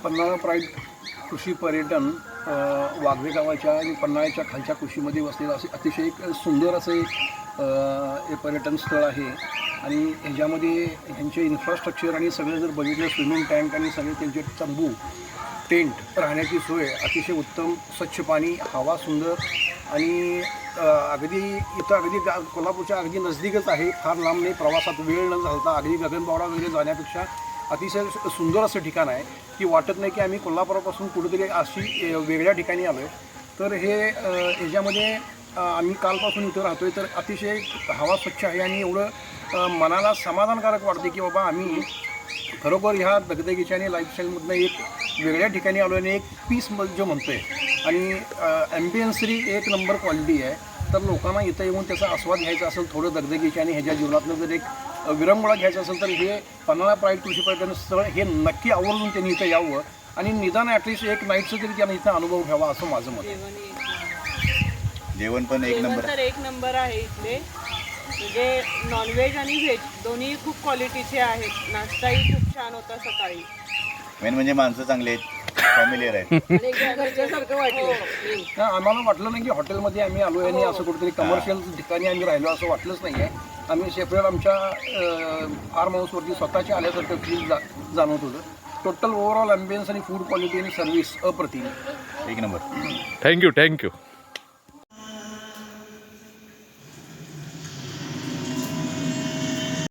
Panhala pride कृषी पर्यटन वाघवे गावाच्या आणि पन्हाळ्याच्या खालच्या कृषीमध्ये वसलेलं असे अतिशय एक सुंदर असं एक पर्यटन स्थळ आहे. आणि ह्याच्यामध्ये ह्यांचे इन्फ्रास्ट्रक्चर आणि सगळे जर बघितलं, स्विमिंग टँक आणि सगळे त्यांचे तंबू, टेंट, राहण्याची सोय अतिशय उत्तम, स्वच्छ पाणी, हवा सुंदर आणि अगदी इथं अगदी कोल्हापूरच्या अगदी नजदीकच आहे, फार लांब नाही, प्रवासात वेळ न घालता अगदी गगनबावडा वगैरे जाण्यापेक्षा अतिशय सुंदर असं ठिकाण आहे की वाटत नाही की आम्ही कोल्हापुरापासून कुठेतरी अशी वेगळ्या ठिकाणी आलो आहे. तर ह्याच्यामध्ये आम्ही कालपासून इथं राहतो आहे, तर अतिशय हवा स्वच्छ आहे आणि एवढं मनाला समाधानकारक वाटते की बाबा आम्ही खरोखर ह्या दगदगीच्या आणि लाईफस्टाईलमधनं एक वेगळ्या ठिकाणी आलो आणि एक पीस जो म्हणतो आहे आणि ॲम्बियन्सरी एक नंबर क्वालिटी आहे. तर लोकांना इथं येऊन त्याचा आस्वाद घ्यायचा असेल, थोडं दगदगीच्या आणि ह्याच्या जीवनातनं जर एक विरंगुळा घ्यायचा असेल तर हे पन्हाळा प्राईड कृषी पर्यटन स्थळ हे नक्की आवर्जून त्यांनी इथं यावं आणि निदान ॲटलिस्ट एक नाईटचं तरी त्यांना इथं अनुभव घ्यावा असं माझं मत आहे. जेवण पण एक नंबर आहे इथले, म्हणजे नॉनव्हेज आणि व्हेज दोन्ही खूप क्वालिटीचे आहेत. नाश्ताही खूप छान होता सकाळी. मेन म्हणजे माणसं चांगले आहेत, फॅमिलीयर आहेत. घरच्यासारखं वाटलं. आम्हाला वाटलं नाही की हॉटेलमध्ये आम्ही आलो आहे आणि असं कुठेतरी कमर्शियल ठिकाणी आम्ही राहिलो असं वाटलंच नाही आहे. आम्ही सेपरेट आमच्या फार्म हाऊसवरती स्वतःच्या आल्यासारखं फील जाणवत होतं. टोटल ओव्हरऑल ॲम्बियन्स आणि फूड क्वालिटी आणि सर्व्हिस अप्रतिम, एक नंबर. थँक्यू.